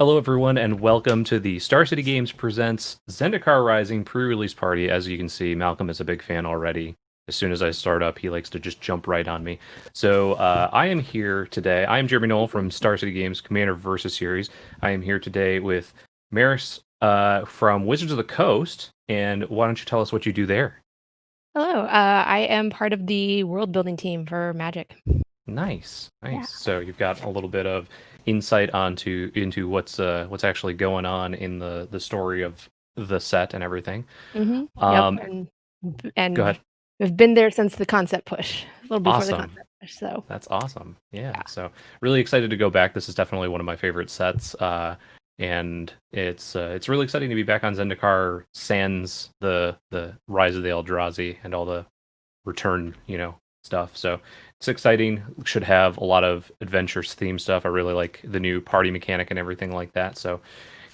Hello, everyone, and welcome to the Star City Games presents Zendikar Rising Prerelease Party. As you can see, Malcolm is a big fan already. As soon as I start up, he likes to just jump right on me. So I am here today. I am Jeremy Noell from Star City Games Commander Versus Series. I am here today with Meris from Wizards of the Coast. And why don't you tell us what you do there? Hello, I am part of the world building team for Magic. Nice. Yeah. So you've got a little bit of insight into what's actually going on in the story of the set and everything. Yep. Um, Go And ahead. we've been there since the concept push, a little before the Awesome. concept push. So That's awesome. Yeah. yeah. So really excited to go back. This is definitely one of my favorite sets. And it's really exciting to be back on Zendikar sans the Rise of the Eldrazi and all the return, stuff. So it's exciting. Should have a lot of adventures theme stuff. I really like the new party mechanic and everything like that. So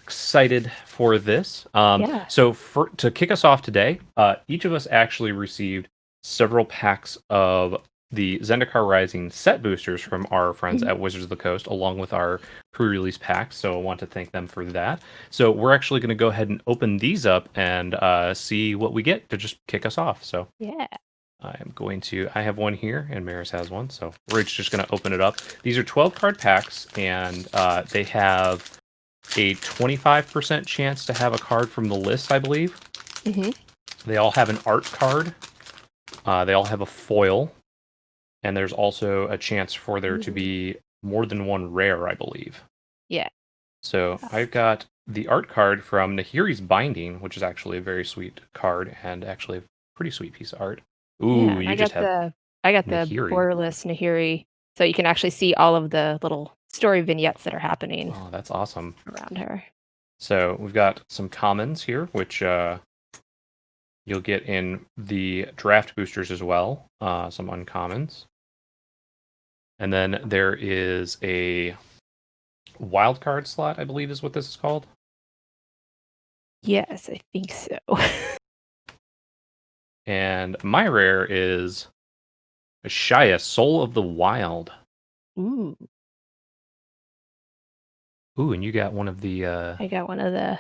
excited for this. Yeah. So to kick us off today, each of us actually received several packs of the Zendikar Rising set boosters from our friends Mhm. at Wizards of the Coast, along with our pre-release packs. So I want to thank them for that. So we're actually going to go ahead and open these up and see what we get to just kick us off. So Yeah. I have one here, and Maris has one. So we're just going to open it up. These are 12 card packs, and they have a 25% chance to have a card from the list, I believe. hmm They all have an art card. They all have a foil, and there's also a chance for there to be more than one rare, I believe. Yeah. So I've got the art card from Nahiri's Binding, which is actually a very sweet card and actually a pretty sweet piece of art. Yeah. Ooh, And you just have I got the Nahiri. borderless Nahiri, so you can actually see all of the little story vignettes that are happening Oh, that's awesome. around her. So we've got some commons here, which you'll get in the draft boosters as well. Some uncommons. And then there is a wild card slot, I believe is what this is called. Yes, I think so. And my rare is Shia, Soul of the Wild. Ooh, Ooh, and you got one of the I got one of the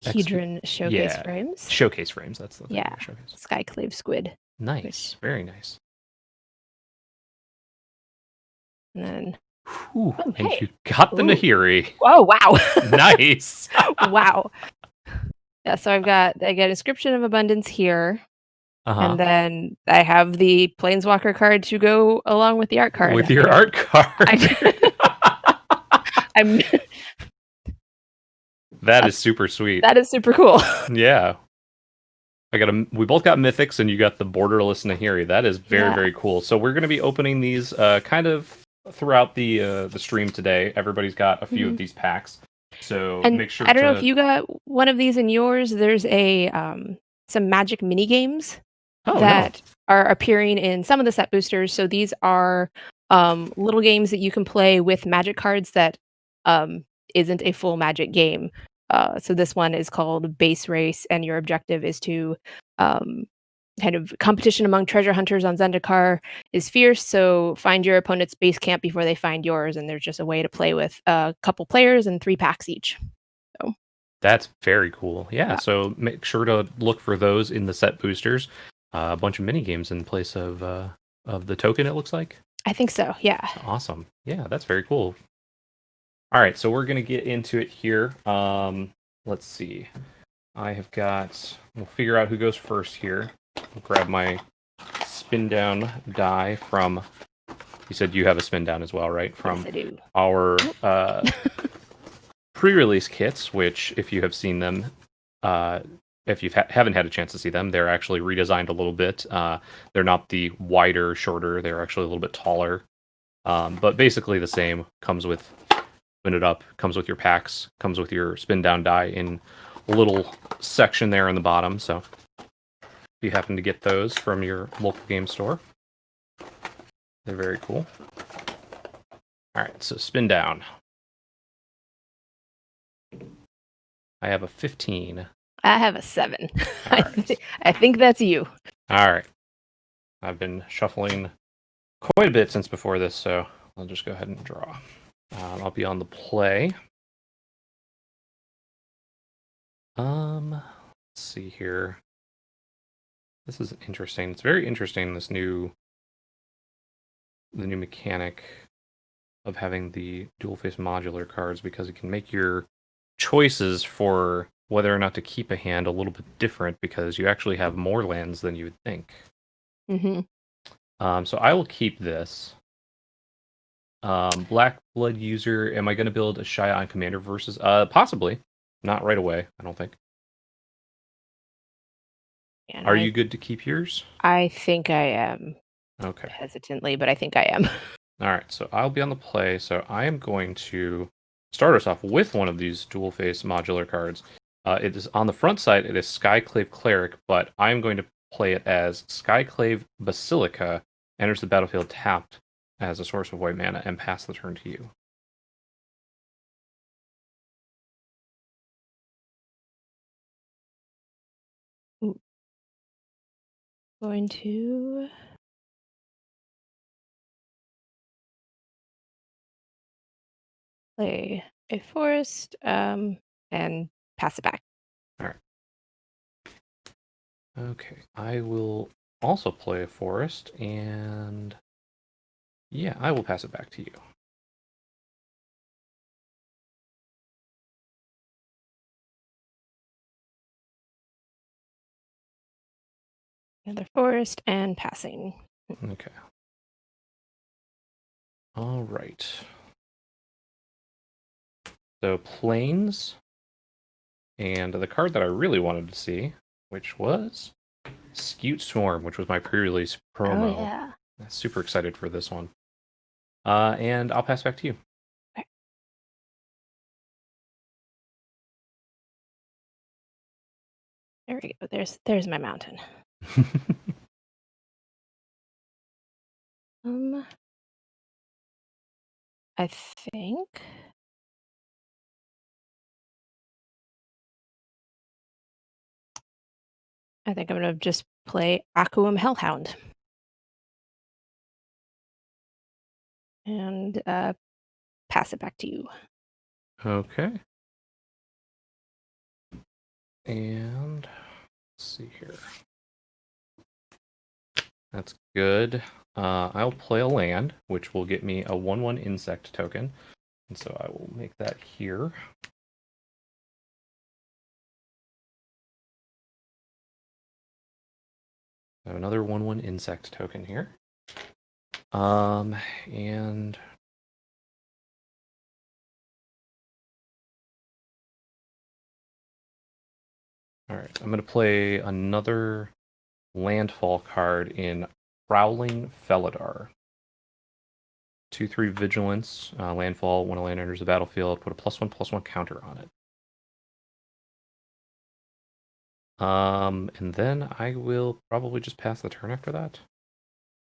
Hedron showcase yeah, frames. showcase frames. That's the thing. Yeah, Showcase. Skyclave squid. Nice, Which very nice. and then Ooh, oh and hey. you got the Ooh. Nahiri. Oh wow. Nice. Wow. Yeah, so I get Inscription of Abundance here, Uh-huh. and then I have the Planeswalker card to go along with the art card. With your art card. I I'm That is super sweet. that is super cool. Yeah. We both got mythics and you got the borderless Nahiri. That is very, Yeah. very cool. So we're gonna be opening these kind of throughout the stream today. Everybody's got a few of Mhm. these packs. So And make sure I don't know if to you got one of these in yours. There's a some magic mini games Oh no. that are appearing in some of the set boosters. So these are little games that you can play with magic cards that isn't a full magic game. So this one is called Base Race, and your objective is to um, kind of competition among treasure hunters on Zendikar is fierce. So find your opponent's base camp before they find yours, and there's just a way to play with a couple players and 3 packs each. So That's very cool. Yeah, yeah, so make sure to look for those in the set boosters. A bunch of mini games in place of the token, it looks like. I think so. Yeah. Awesome. Yeah, that's very cool. All right, so we're gonna get into it here. Let's see. We'll figure out who goes first here. I'll grab my spin down die from. You said you have a spin down as well, right? From Yes, I do. our pre-release kits, which if you have seen them, if you haven't had a chance to see them, they're actually redesigned a little bit. They're not the wider, shorter. They're actually a little bit taller, but basically the same. Comes with spin it up. Comes with your packs. Comes with your spin down die in a little section there in the bottom. So if you happen to get those from your local game store, they're very cool. All right, so spin down. I have a 15. I have a 7. All right. I think that's you. All right. I've been shuffling quite a bit since before this, so I'll just go ahead and draw. I'll be on the play. Let's see here. This is interesting. It's very interesting, the new mechanic of having the dual face modular cards, because it can make your choices for whether or not to keep a hand a little bit different, because you actually have more lands than you would think. Mm-hmm. So I will keep this. Black Blood user, am I going to build a Shia on Commander versus? Possibly. Not right away, I don't think. And Are you good to keep yours? I think I am. Okay. Hesitantly, but I think I am. All right, so I'll be on the play. So I am going to start us off with one of these dual face modular cards. It is on the front side. It is Skyclave Cleric, but I'm going to play it as Skyclave Basilica. Enters the battlefield tapped as a source of white mana and pass the turn to you. Ooh. Going to play a forest and pass it back. All right. Okay, I will also play a forest, and yeah, I will pass it back to you. Another forest and passing. Okay. All right. So planes, and the card that I really wanted to see, which was Skewed Swarm, which was my pre-release promo. Oh yeah. I'm super excited for this one. And I'll pass back to you. Okay. There we go. There's my mountain. I think I'm gonna just play Aquum Hellhound. And pass it back to you. Okay. And let's see here. That's good. I'll play a land, which will get me a 1/1 insect token. And so I will make that here. I have another 1/1 insect token here. And all right, I'm going to play another landfall card in Prowling Felidar. 2/3 vigilance, landfall. When a land enters the battlefield, put a +1/+1 counter on it. And then I will probably just pass the turn after that.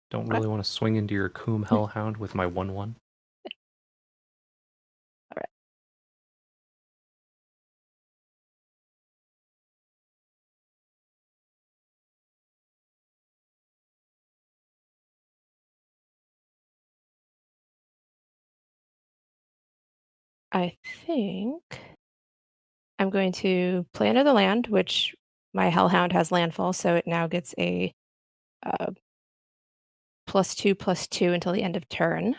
Don't really want to swing into your Coom Hellhound with my 1/1. All right. I think I'm going to play another land, which my Hellhound has landfall, so it now gets a +2/+2 until the end of turn.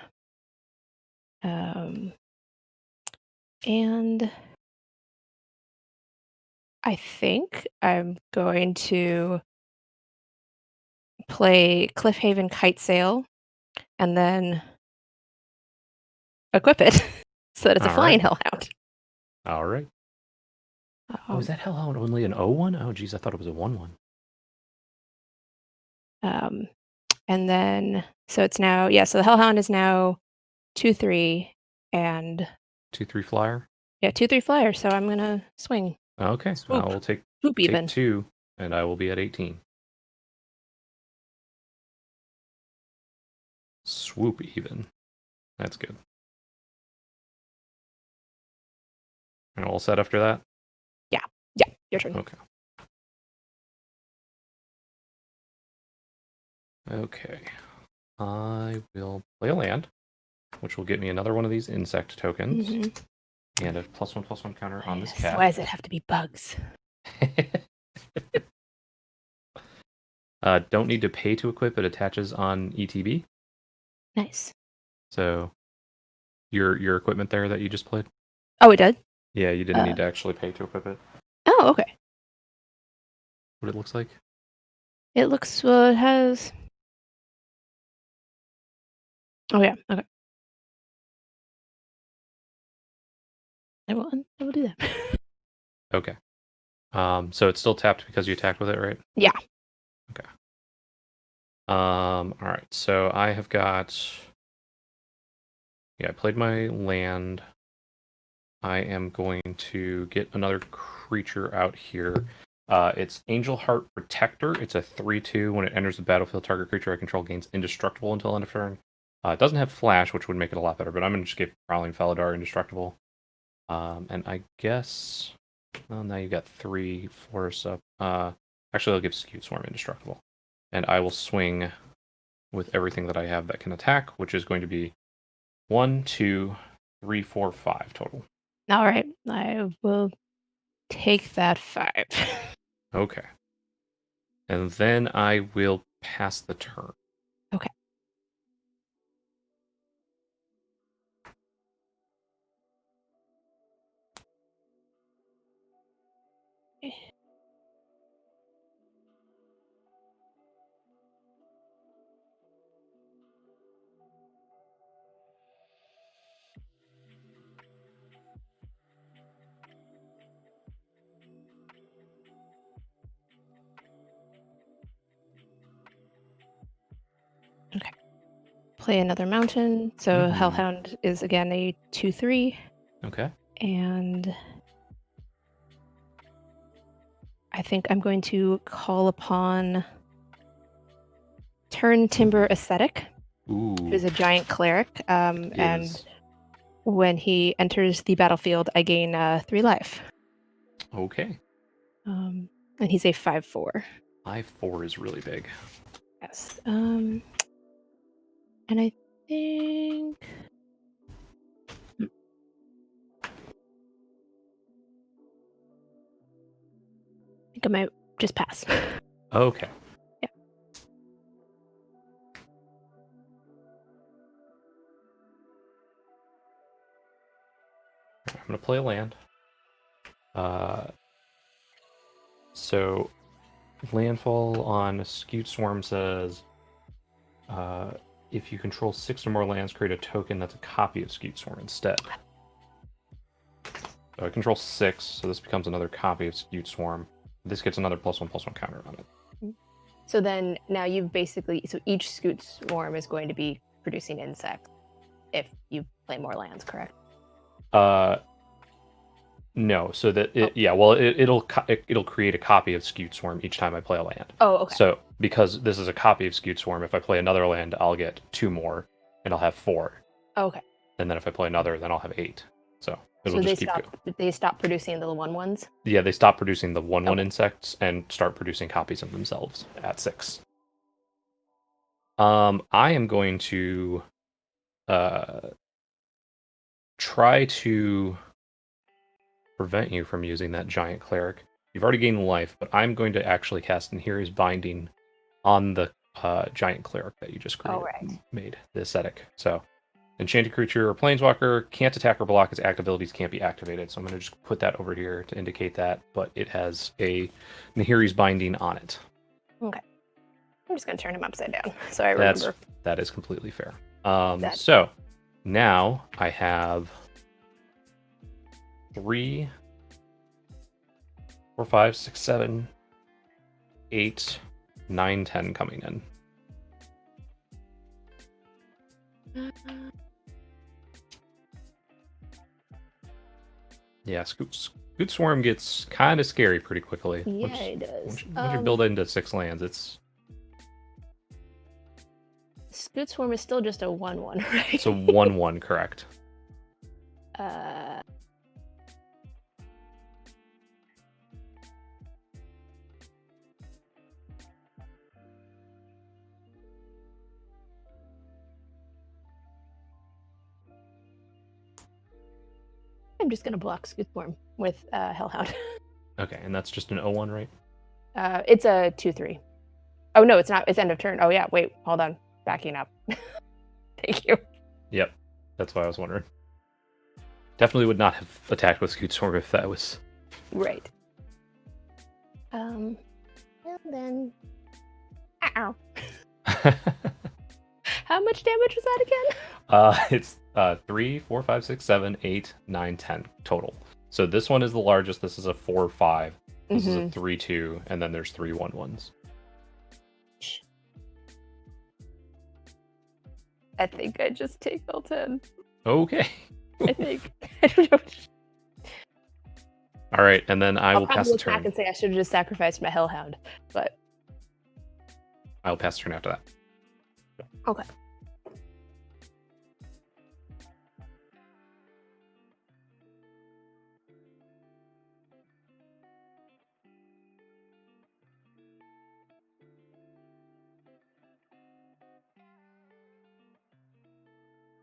And I think I'm going to play Cliffhaven Kitesail and then equip it so that it's a All flying right. Hellhound. All right. Oh, is that Hellhound only an 0/1? Oh, geez, I thought it was a 1/1. And then, so it's now, so the Hellhound is now 2/3 and 2/3 flyer. 2/3 flyer. So I'm gonna swing. Okay, I Swoop. will take Swoop even. 2, and I will be at 18. Swoop even. That's good. And all set after that? Yeah, your turn. Okay. Okay. I will play a land. which will get me another one of these insect tokens. Mhm. And a +1/+1 counter on this Yes. cat. Why does it have to be bugs? Don't need to pay to equip. It attaches on ETB. Nice. So your equipment there that you just played? Oh, it did? Yeah, you didn't need to actually pay to equip it. Oh, okay. What it looks like? It looks, well, it has... Oh, yeah, okay. I will do that. Okay. So it's still tapped because you attacked with it, right? Yeah. Okay. All right. So I have got. Yeah, I played my land. I am going to get another creature out here. It's Angel Heart Protector. It's a 3/2. When it enters the battlefield, target creature I control gains indestructible until end of turn. It doesn't have flash, which would make it a lot better, but I'm going to just give Prowling Faladar indestructible. And I guess... Well, now you've got 3 forests up. Actually, I'll give Skewed Swarm indestructible. And I will swing with everything that I have that can attack, which is going to be 1, 2, 3, 4, 5 total. All right. I will take that 5. Okay. And then I will pass the turn. Okay. Okay. Play another mountain. So Hellhound is again a 2/3. Okay. And I think I'm going to call upon Turn Timber Ascetic, Ooh. who's a giant cleric. And when he enters the battlefield, I gain 3 life. Okay. And he's a 5/4. 5/4 is really big. Yes. And I think... I think I might just pass. Okay. Yeah. I'm going to play a land. So landfall on Skewed Swarm says, if you control 6 or more lands, create a token that's a copy of Skewed Swarm instead. So I control 6, so this becomes another copy of Skewed Swarm. This gets another +1/+1 counter on it. So then now you've basically... So each Scoot Swarm is going to be producing insects if you play more lands, correct? No, so that it'll create a copy of Skewed Swarm each time I play a land. Oh, okay. So because this is a copy of Skewed Swarm, if I play another land, I'll get 2 more, and I'll have 4. Okay. And then if I play another, then I'll have 8. So it'll So just keep going. they stop producing the 1/1s? Yeah, they stop producing the 1/1 Okay. insects and start producing copies of themselves at 6. I am going to try to prevent you from using that giant cleric. You've already gained life, but I'm going to actually cast Nahiri's Binding on the giant cleric that you just made, the ascetic. So, enchanted creature or planeswalker can't attack or block. Its active abilities can't be activated. So I'm going to just put that over here to indicate that, but it has a Nahiri's Binding on it. Okay. I'm just going to turn him upside down so I remember. That is completely fair. So now I have 3, 4, 5, 6, 7, 8, 9, 10 coming in. Yeah, Scoot Swarm gets kind of scary pretty quickly. Yeah, it does. Once you build it into 6 lands, it's... Scoot Swarm is still just a 1/1, right? It's a 1/1, correct. I'm just gonna block Scootsworm with Hellhound. Okay, and that's just an O1, right? It's a 2/3. Oh no, it's not. It's end of turn. Oh yeah, wait, hold on. Backing up. Thank you. Yep, that's what I was wondering. Definitely would not have attacked with Scootstorm if that was... Right. And then... Ow. How much damage was that again? It's 3, 4, 5, 6, 7, 8, 9, 10 total. So this one is the largest. This is a 4/5. This is a 3/2, and then there's 3 1/1s. I think I just take all 10. Okay. I think. I don't know. All right, and then I will pass the look back turn. and say I should have just sacrificed my Hellhound, but I'll pass the turn after that. okay.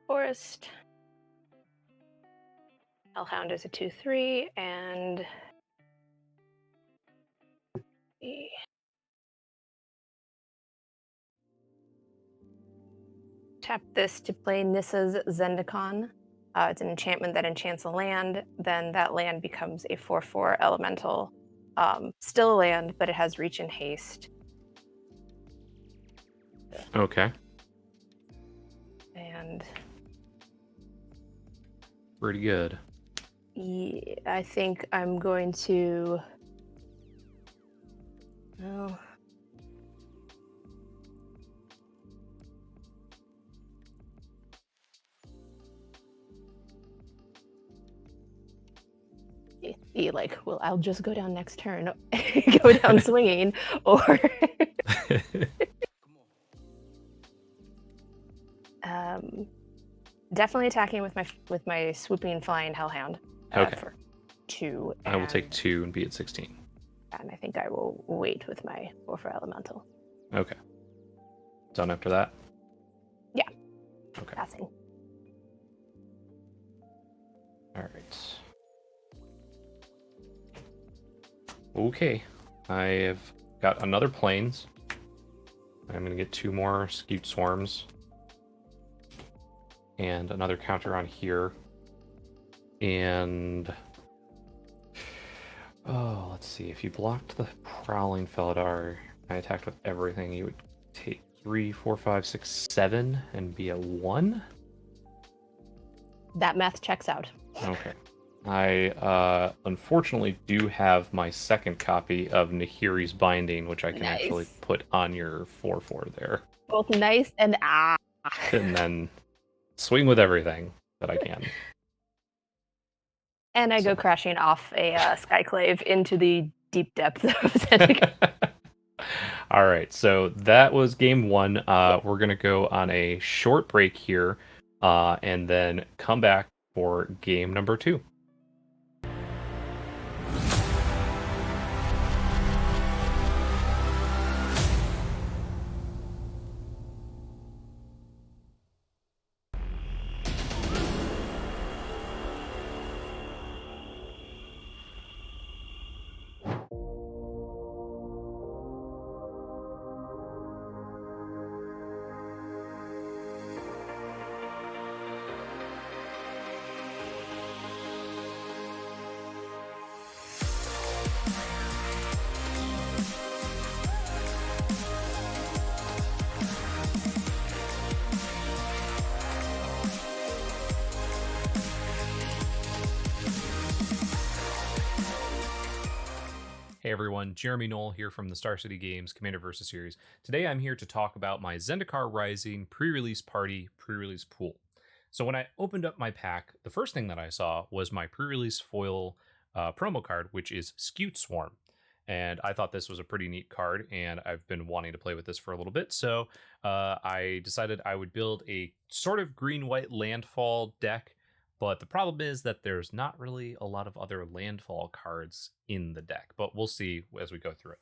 Forest. Hellhound is a 2/3, and tap this to play Nissa's Zendikar. It's an enchantment that enchants a land. Then that land becomes a 4/4 elemental. Still a land, but it has reach and haste. Okay. And Pretty good. yeah, I think I'm going to. Oh. Be like, well, I'll just go down next turn, go down swinging, or definitely attacking with my swooping flying Hellhound. Okay. For 2. I will take 2 and be at 16. And I think I will wait with my 4/4 elemental. Okay. Done after that? Yeah. Okay. Passing. All right. Okay. I have got another plains. I'm going to get 2 more Scute Swarms. And another counter on here. And... oh, let's see. If you blocked the Prowling Felidar, I attacked with everything, you would take 3, 4, 5, 6, 7 and be at 1? That math checks out. Okay. I unfortunately do have my second copy of Nahiri's Binding, which I can actually put on your 4/4 there. Both nice and And then swing with everything that I can. And I go crashing off a Skyclave into the deep depths of Zendikar. All right, so that was game 1. We're going to go on a short break here and then come back for game number 2. Hey everyone, Jeremy Noell here from the Star City Games Commander vs. Series. Today I'm here to talk about my Zendikar Rising Prerelease Party Prerelease Pool. So when I opened up my pack, the first thing that I saw was my pre-release foil promo card, which is Scute Swarm. And I thought this was a pretty neat card, and I've been wanting to play with this for a little bit, so I decided I would build a sort of green-white landfall deck. But the problem is that there's not really a lot of other landfall cards in the deck, but we'll see as we go through it.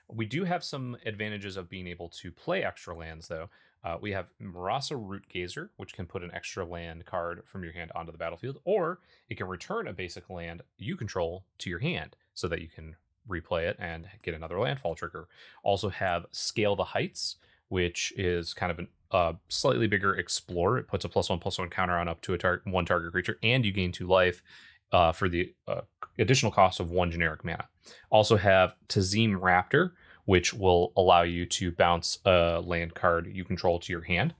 We do have some advantages of being able to play extra lands, though. We have Marasa Root Gazer, which can put an extra land card from your hand onto the battlefield, or it can return a basic land you control to your hand so that you can replay it and get another landfall trigger. Also have Scale the Heights, which is kind of a slightly bigger Explorer. It puts a +1/+1 counter on up to one target creature, and you gain 2 life for the additional cost of 1 generic mana. Also have Tazim Raptor, which will allow you to bounce a land card you control to your hand.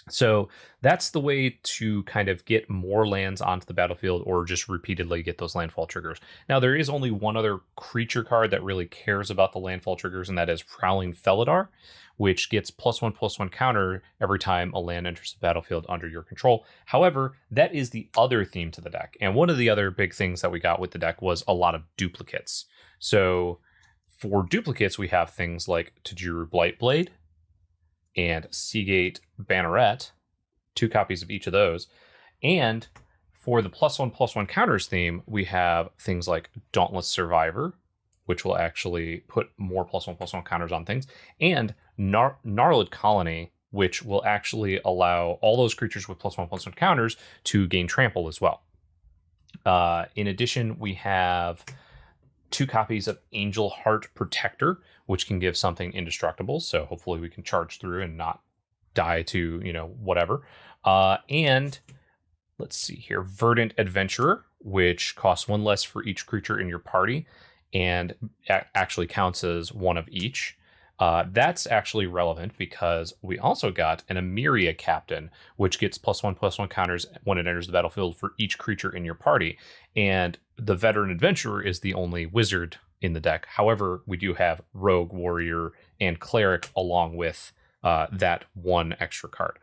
So that's the way to kind of get more lands onto the battlefield or just repeatedly get those landfall triggers. Now, there is only one other creature card that really cares about the landfall triggers, and that is Prowling Felidar, which gets +1/+1 counter every time a land enters the battlefield under your control. However, that is the other theme to the deck. And one of the other big things that we got with the deck was a lot of duplicates. So for duplicates, we have things like Tajuru Blightblade and Seagate Banneret, 2 copies of each of those. And for the +1/+1 counters theme, we have things like Dauntless Survivor, which will actually put more +1/+1 counters on things, and Gnarled Colony, which will actually allow all those creatures with +1/+1 counters to gain trample as well. In addition, we have 2 copies of Angel Heart Protector, which can give something indestructible. So hopefully we can charge through and not die to, whatever. And let's see here, Verdant Adventurer, which costs 1 less for each creature in your party and actually counts as 1 of each. That's actually relevant because we also got an Emeria Captain, which gets +1/+1 counters when it enters the battlefield for each creature in your party. And the Veteran Adventurer is the only wizard in the deck. However, we do have Rogue, Warrior, and Cleric along with that 1 extra card.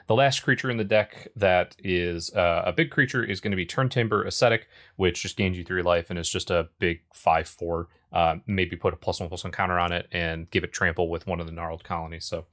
The last creature in the deck that is a big creature is going to be Turntimber Ascetic, which just gains you 3 life and is just a big 5/4. Maybe put a +1/+1 counter on it and give it trample with one of the Gnarled Colonies. So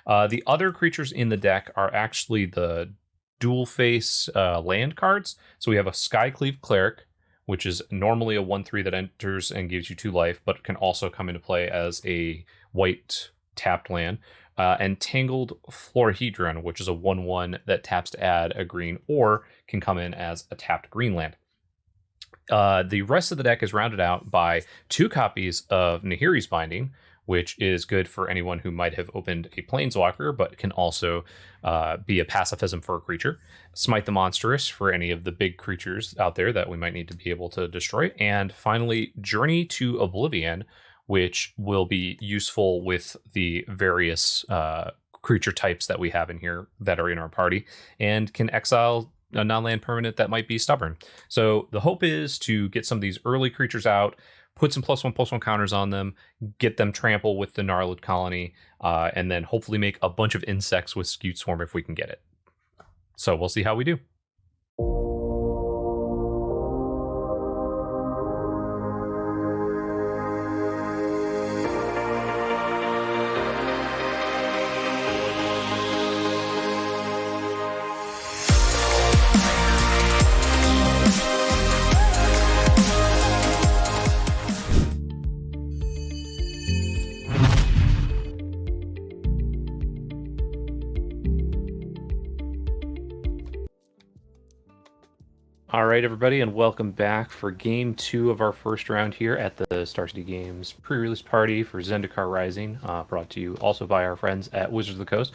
the other creatures in the deck are actually the dual face land cards. So we have a Skycleave Cleric, which is normally a 1/3 that enters and gives you 2 life, but can also come into play as a white tapped land. And Tangled Florahedron, which is a 1/1 that taps to add a green or can come in as a tapped green land. The rest of the deck is rounded out by 2 copies of Nahiri's Binding, which is good for anyone who might have opened a Planeswalker, but can also be a pacifism for a creature. Smite the Monstrous for any of the big creatures out there that we might need to be able to destroy. And finally, Journey to Oblivion, which will be useful with the various creature types that we have in here that are in our party, and can exile a non-land permanent that might be stubborn. So the hope is to get some of these early creatures out, put some +1/+1 counters on them, get them trample with the Gnarled Colony, and then hopefully make a bunch of insects with Scute Swarm if we can get it. So we'll see how we do. All right, everybody, and welcome back for Game 2 of our first round here at the Star City Games pre-release party for Zendikar Rising, brought to you also by our friends at Wizards of the Coast.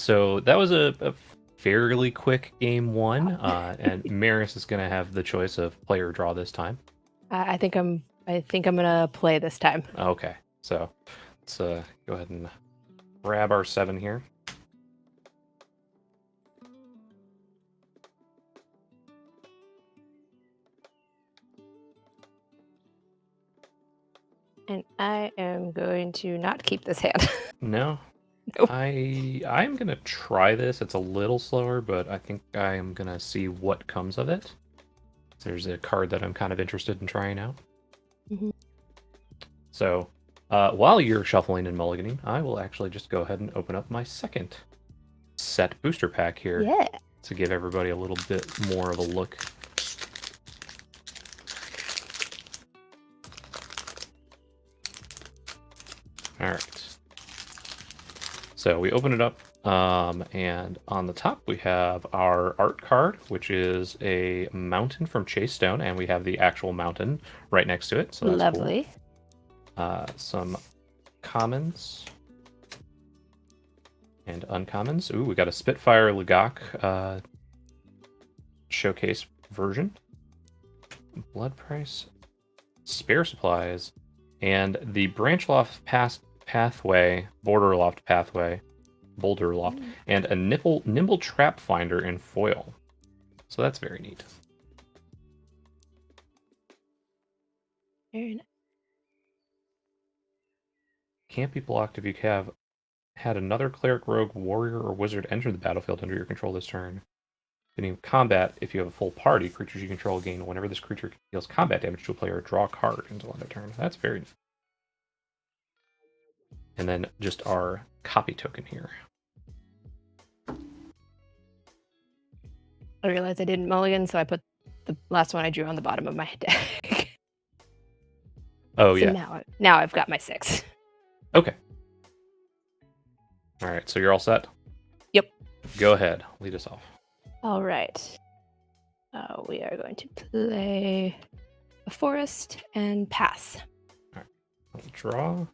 So that was a fairly quick Game 1, and Meris is going to have the choice of play or draw this time. I think I'm gonna play this time. Okay, so let's go ahead and grab our 7 here. And I am going to not keep this hand. No. Nope. I'm gonna try this. It's a little slower, but I think I am gonna see what comes of it. There's a card that I'm kind of interested in trying out. Mm-hmm. So while you're shuffling and mulliganing, I will actually just go ahead and open up my second set booster pack here. Yeah. To give everybody a little bit more of a look. All right. So we open it up, and on the top we have our art card, which is a mountain from Chase Stone, and we have the actual mountain right next to it, so that's cool. Lovely. Some commons and uncommons. Ooh, we got a Spitfire Lugok showcase version. Blood price, spare supplies, and the branch loft pathway, boulder loft pathway, and a nimble trap finder in foil. So that's very neat. Very nice. Can't be blocked if you have had another cleric, rogue, warrior, or wizard enter the battlefield under your control this turn. Beginning of combat, if you have a full party, creatures you control gain whenever this creature deals combat damage to a player, draw a card until end of turn. That's very neat. And then just our copy token here. I realized I didn't mulligan, so I put the last one I drew on the bottom of my deck. Oh, so yeah. now I've got my 6. Okay. All right, so you're all set? Yep. Go ahead. Lead us off. All right. We are going to play a forest and pass. All right. I'll draw.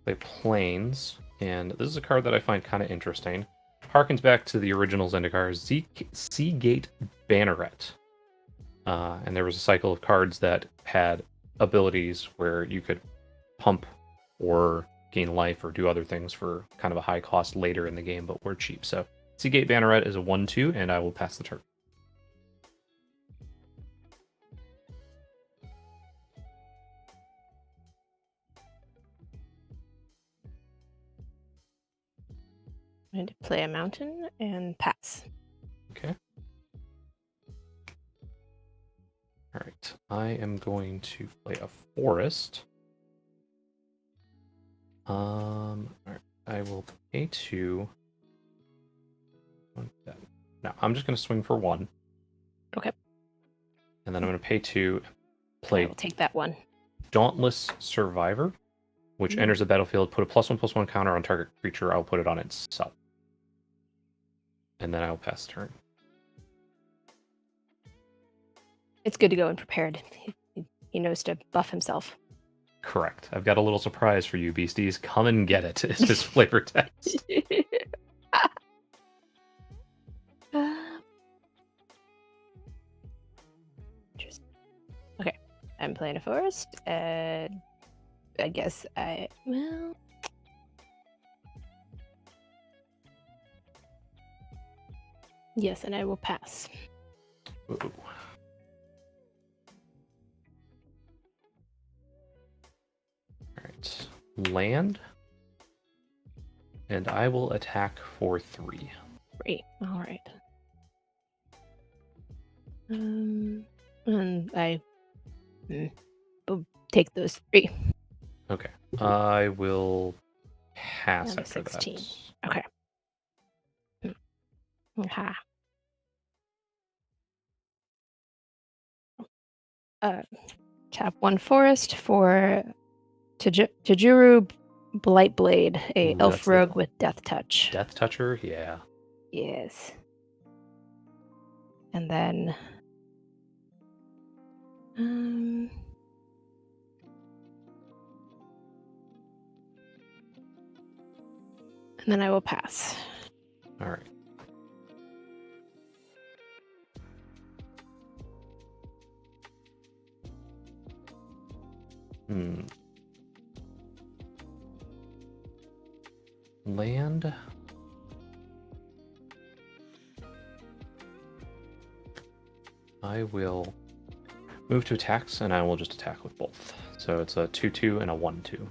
Play Plains. And this is a card that I find kind of interesting. Harkens back to the original Zendikar, Seagate Banneret. And there was a cycle of cards that had abilities where you could pump or gain life or do other things for kind of a high cost later in the game, but were cheap. So Seagate Banneret is a 1/2, and I will pass the turn. I'm going to play a mountain and pass. Okay. All right. I am going to play a forest. All right. I will pay 2. No, I'm just going to swing for 1. Okay. And then I'm going to pay 2. I Play will take that 1. Dauntless Survivor, which enters the battlefield. Put a +1/+1 counter on target creature. I'll put it on itself. And then I'll pass turn. It's good to go in prepared. He knows to buff himself. Correct. I've got a little surprise for you, beasties. Come and get it. It's his flavor text. Okay, I'm playing a forest. I guess well. Yes, and I will pass. Ooh. Alright. Land. And I will attack for 3. 3. All right. And I will take those 3. Okay. I will pass Down to after 16. that. Okay. Ha. Tap 1 forest for Tajuru Blightblade, a Ooh, elf that's the rogue with Death Touch. Death Toucher? Yeah. Yes. And then and then I will pass. All right. Land. I will move to attacks, and I will just attack with both. So it's a 2/2 and a 1/2.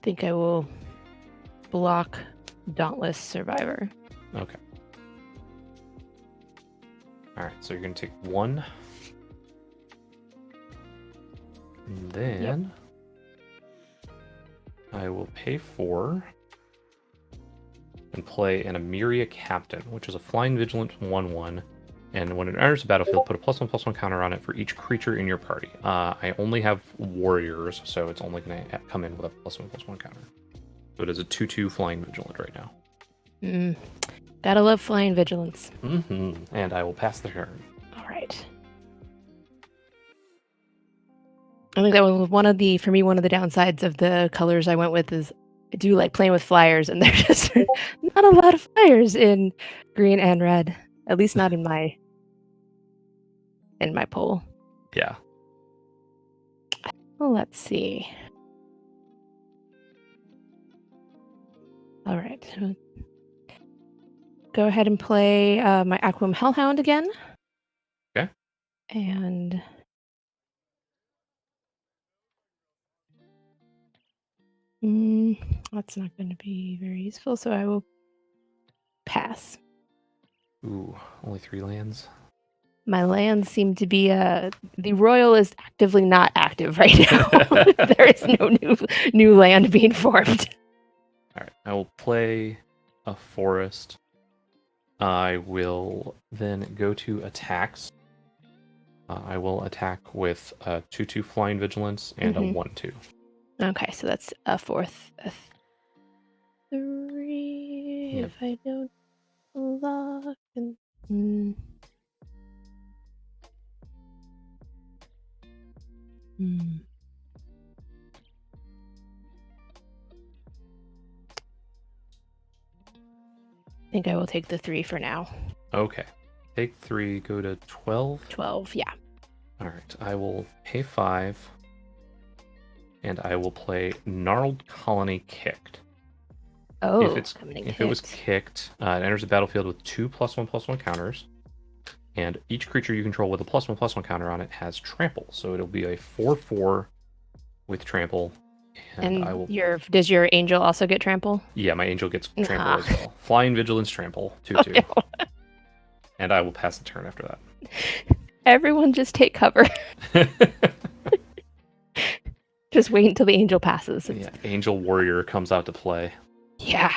Think I will block Dauntless Survivor. Okay. All right, so you're going to take 1. And then I will pay 4 and play an Emiria Captain, which is a flying vigilant 1/1. And when it enters the battlefield, put a +1/+1 counter on it for each creature in your party. I only have warriors, so it's only going to come in with a +1/+1 counter. So it is a 2/2 flying vigilant right now. Gotta love flying vigilance. And I will pass the turn. All right. I think that was one of the downsides of the colors I went with is I do like playing with flyers, and there's just not a lot of flyers in green and red. At least not in my poll. Yeah. Well, let's see. All right. Go ahead and play my Aquam Hellhound again. Okay. And that's not going to be very useful, so I will pass. Ooh, only 3 lands. My lands seem to be the Royal is actively not active right now. There is no new land being formed. All right, I will play a forest. I will then go to attacks. I will attack with a 2/2 flying vigilance and a 1/2. Okay, so that's a 4th, a 3. Yep. If I don't lock and. I think I will take the 3 for now. Okay. Take 3, go to 12. 12, yeah. All right, I will pay 5, and I will play Gnarled Colony Kicked. Oh, if it was kicked, it enters the battlefield with 2 +1/+1 counters, and each creature you control with a +1/+1 counter on it has trample. So it'll be a 4/4 with trample. And I will. Does your angel also get trample? Yeah, my angel gets trample as well. Flying vigilance trample 2/2. Oh, no. And I will pass the turn after that. Everyone just take cover. Just wait until the angel passes. Yeah, Angel Warrior comes out to play. Yeah.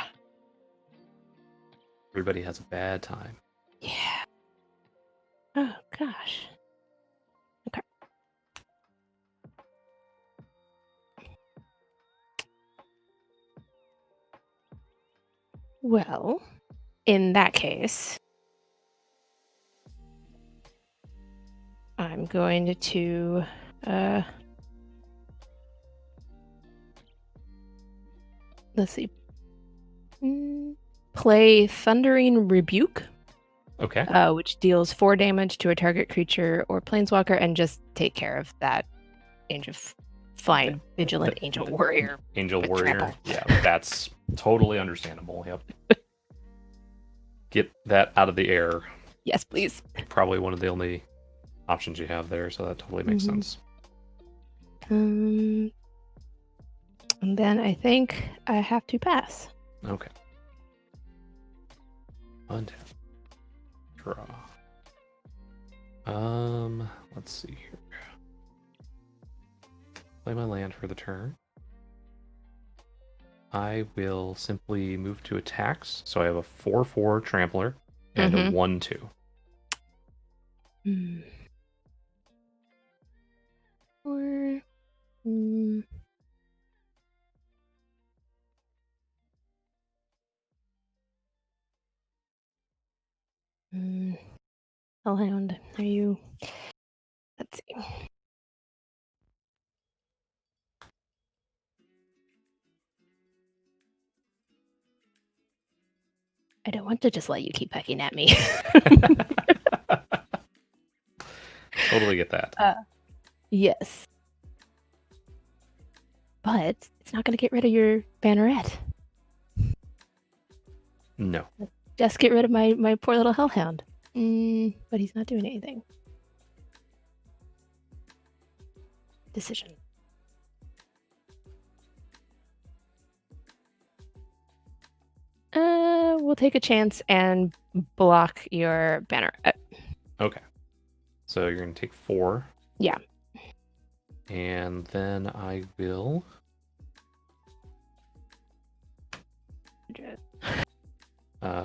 Everybody has a bad time. Yeah. Oh, gosh. Okay. Well, in that case, I'm going to let's see. Play Thundering Rebuke. Okay. Which deals 4 damage to a target creature or planeswalker, and just take care of that flying vigilant angel warrior. Angel warrior. Trample. Yeah, that's totally understandable. Yep. Get that out of the air. Yes, please. Probably one of the only options you have there, so that totally makes sense. And then I think I have to pass. Okay. Untap. Draw. Let's see here. Play my land for the turn. I will simply move to attacks. So I have a 4/4 trampler and a 1/2. Hellhound, are you? Let's see. I don't want to just let you keep pecking at me. Totally get that. Yes. But it's not going to get rid of your banneret. No. Just get rid of my poor little hellhound. But he's not doing anything. Decision. We'll take a chance and block your banneret. Okay. So you're going to take 4. Yeah. And then I will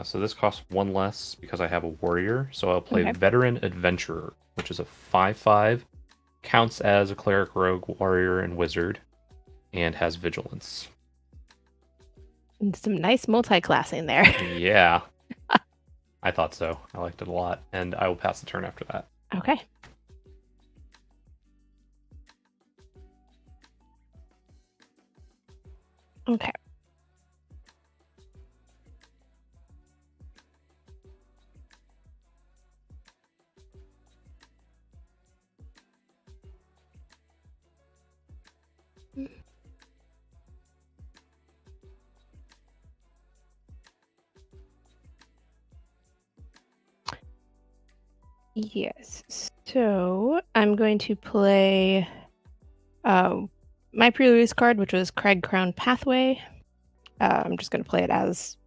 So this costs 1 less because I have a warrior. So I'll play Okay. Veteran Adventurer, which is a 5/5, counts as a cleric, rogue, warrior, and wizard, and has vigilance. And some nice multi-classing there. Yeah. I thought so. I liked it a lot. And I will pass the turn after that. Okay. Okay. Yes. So I'm going to play my pre-release card, which was Crag Crown Pathway. I'm just going to play it as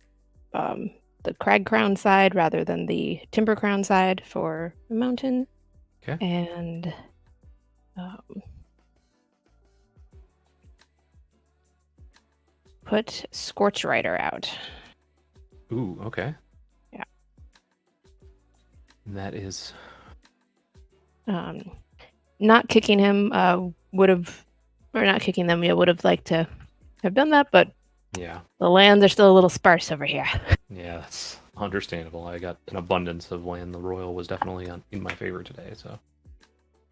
the Crag Crown side rather than the Timber Crown side for the mountain. Okay. And put Scorch Rider out. Ooh, okay. Yeah. And that is... Not kicking him would have, or not kicking them, would have liked to have done that, but yeah, the lands are still a little sparse over here. Yeah, that's understandable. I got an abundance of land. The royal was definitely in my favor today, so...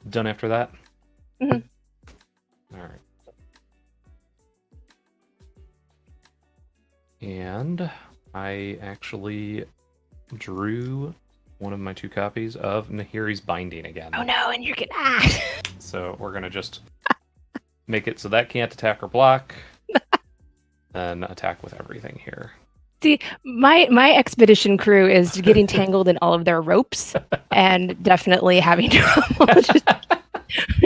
Done after that? Mhm. Alright. And I actually drew one of my 2 copies of Nahiri's Binding again. Oh no, and you're gonna So we're gonna just make it so that can't attack or block, then attack with everything here. See, my expedition crew is getting tangled in all of their ropes and definitely having trouble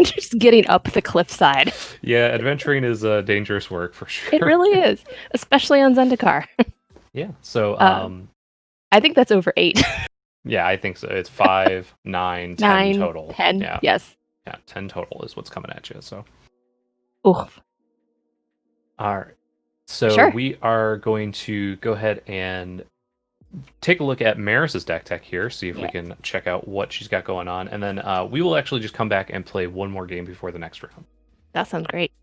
just getting up the cliffside. Yeah, adventuring is dangerous work for sure. It really is, especially on Zendikar. Yeah, so I think that's over 8. Yeah, I think so. It's 5, 9, 10 total. 10. Yeah. Yes. Yeah, 10 total is what's coming at you. So. Oof. All right. So Sure. we are going to go ahead and take a look at Meris's deck tech here, see if we can check out what she's got going on, and then we will actually just come back and play one more game before the next round. That sounds great.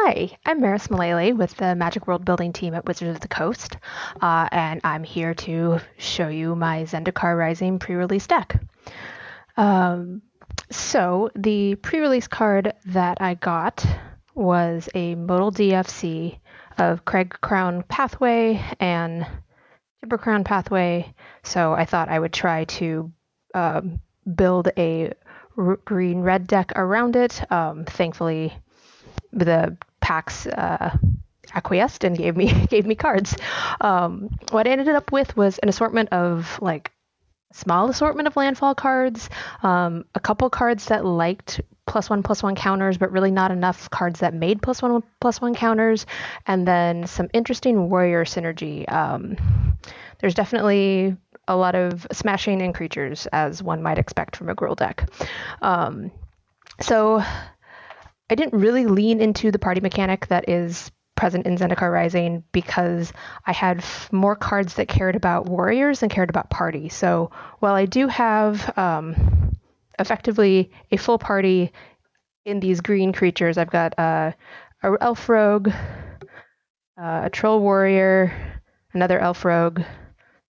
Hi, I'm Meris Mullaley with the Magic World Building team at Wizards of the Coast, and I'm here to show you my Zendikar Rising pre-release deck. So the pre-release card that I got was a modal DFC of Crag Crown Pathway and Timber Crown Pathway, so I thought I would try to build a green-red deck around it. Thankfully, the packs acquiesced and gave me cards. What I ended up with was an assortment of a small assortment of landfall cards, a couple cards that liked +1/+1 counters, but really not enough cards that made +1/+1 counters, and then some interesting warrior synergy. There's definitely a lot of smashing in creatures, as one might expect from a Gruul deck. So I didn't really lean into the party mechanic that is present in Zendikar Rising because I had more cards that cared about warriors than cared about party. So while I do have effectively a full party in these green creatures, I've got a elf rogue, a troll warrior, another elf rogue,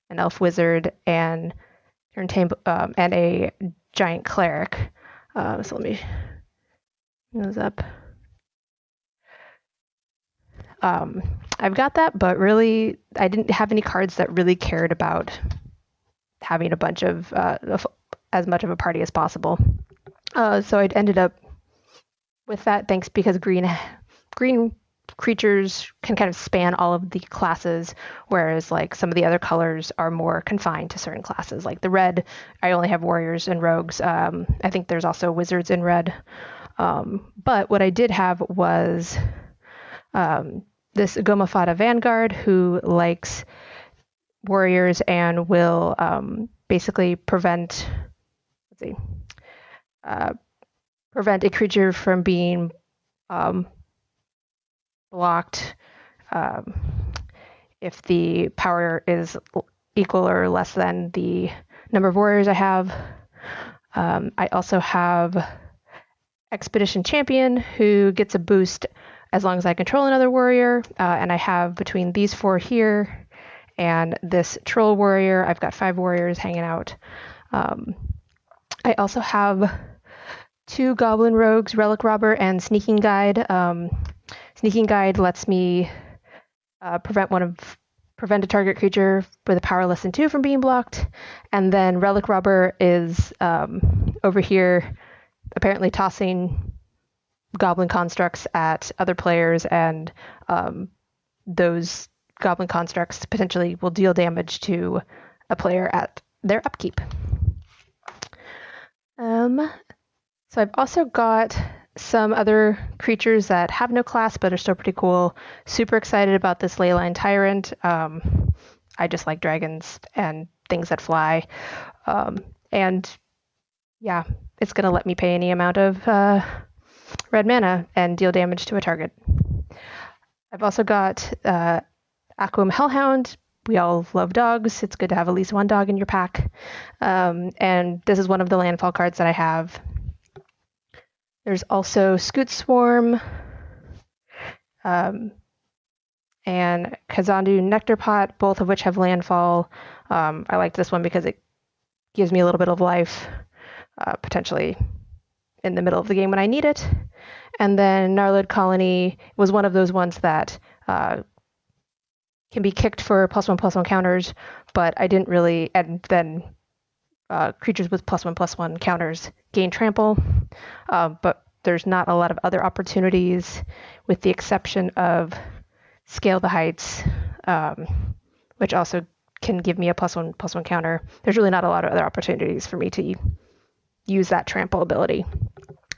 an elf wizard, and a giant cleric. So let me those up. I've got that, but really, I didn't have any cards that really cared about having a bunch of as much of a party as possible. So I ended up with that, thanks because green creatures can kind of span all of the classes, whereas like some of the other colors are more confined to certain classes. Like the red, I only have warriors and rogues. I think there's also wizards in red. But what I did have was this Gomafada Vanguard who likes warriors and will basically prevent a creature from being blocked if the power is equal or less than the number of warriors I have. I also have Expedition Champion, who gets a boost as long as I control another warrior, and I have between these 4 here and this Troll Warrior, I've got 5 warriors hanging out. I also have 2 Goblin Rogues, Relic Robber and Sneaking Guide. Sneaking Guide lets me prevent a target creature with a power less than 2 from being blocked, and then Relic Robber is over here apparently tossing goblin constructs at other players, and those goblin constructs potentially will deal damage to a player at their upkeep. So I've also got some other creatures that have no class but are still pretty cool. Super excited about this Leyline Tyrant. I just like dragons and things that fly. And yeah, it's going to let me pay any amount of red mana and deal damage to a target. I've also got Aquam Hellhound. We all love dogs. It's good to have at least one dog in your pack. And this is one of the landfall cards that I have. There's also Scoot Swarm and Kazandu Nectar Pot, both of which have landfall. I like this one because it gives me a little bit of life, potentially in the middle of the game when I need it. And then Gnarlid Colony was one of those ones that can be kicked for +1/+1 counters, but I didn't really, and then creatures with +1/+1 counters gain trample, but there's not a lot of other opportunities with the exception of Scale the Heights, which also can give me a +1/+1 counter. There's really not a lot of other opportunities for me to use that trample ability.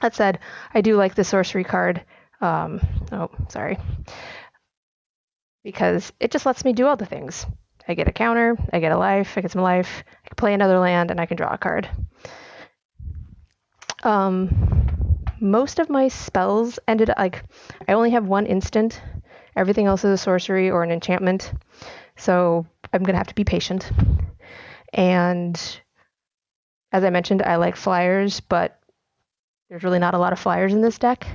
That said, I do like the sorcery card. Because it just lets me do all the things. I get a counter, I get a life, I get some life, I can play another land, and I can draw a card. Most of my spells ended I only have 1 instant. Everything else is a sorcery or an enchantment. So I'm going to have to be patient. And as I mentioned, I like flyers, but there's really not a lot of flyers in this deck.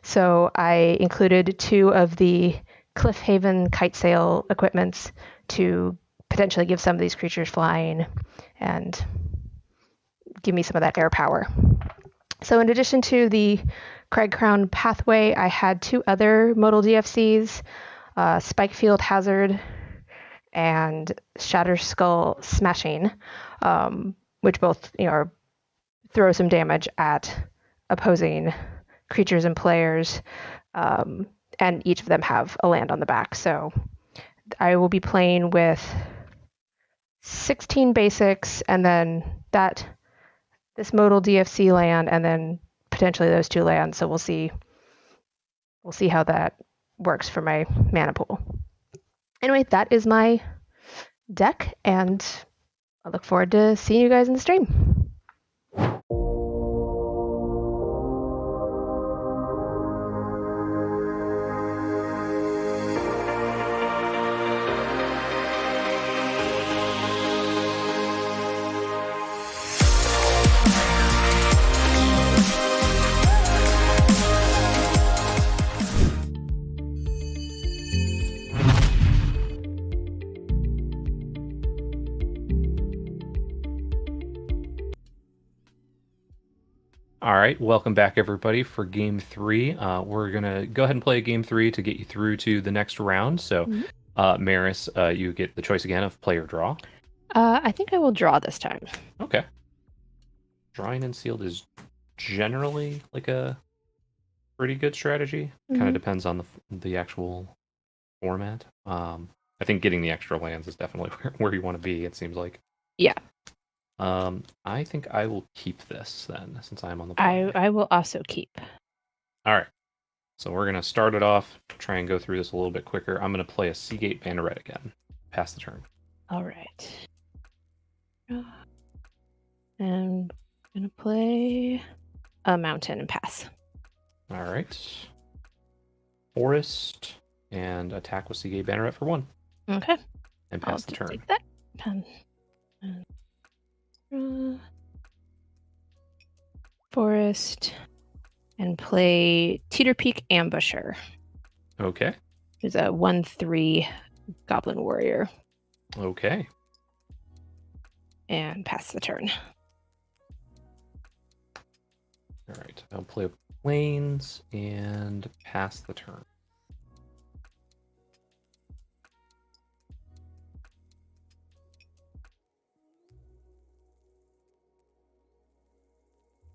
So I included 2 of the Cliffhaven kite sail equipments to potentially give some of these creatures flying and give me some of that air power. So in addition to the Cragcrown Pathway, I had 2 other modal DFCs, Spikefield Hazard and Shatterskull Smashing, which both throw some damage at opposing creatures and players. And each of them have a land on the back. So I will be playing with 16 basics, and then this modal DFC land, and then potentially those 2 lands. So we'll see how that works for my mana pool. Anyway, that is my deck, and I look forward to seeing you guys in the stream. All right, welcome back, everybody, for Game 3. We're going to go ahead and play Game 3 to get you through to the next round. So, Meris, you get the choice again of play or draw. I think I will draw this time. Okay. Drawing and sealed is generally like a pretty good strategy. Kind of depends on the actual format. I think getting the extra lands is definitely where you want to be, it seems like. Yeah. I think I will keep this then, since I'm on the board. I will also keep. All right. So we're going to start it off, try and go through this a little bit quicker. I'm going to play a Seagate Banneret again. Pass the turn. All right. And I'm going to play a mountain and pass. All right. Forest and attack with Seagate Banneret for 1. Okay. And pass the turn. Take that. Forest. And play Teeter Peak Ambusher. Okay. Who's a 1/3 Goblin Warrior. Okay. And pass the turn. All right. I'll play Plains and pass the turn.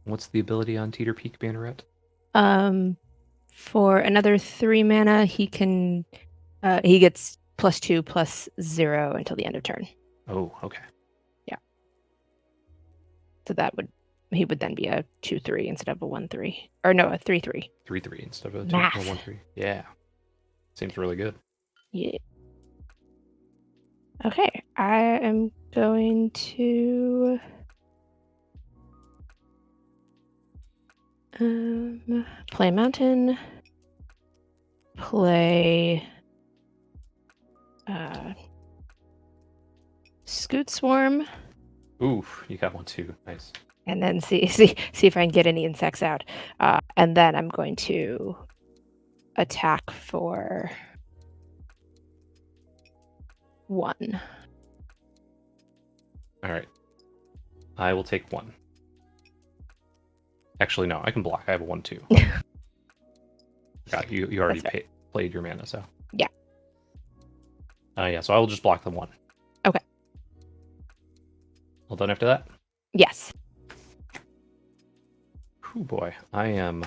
What's the ability on Teeter Peak Banneret? For another 3 mana, he can he gets +2/+0 until the end of turn. Oh, okay. Yeah. So he would then be a 2/3 instead of a 1/3. Or no, a 3/3. 3/3 instead of a 1/3. Yeah. Seems really good. Yeah. Okay, I am going to play mountain, play Scoot Swarm. Ooh, you got one too. Nice. And then see if I can get any insects out. And then I'm going to attack for 1. All right. I will take 1. Actually, no, I can block. I have a 1/2. God, you already played your mana, so. Yeah. Yeah, so I will just block the 1. Okay. All done after that? Yes. Oh boy, I am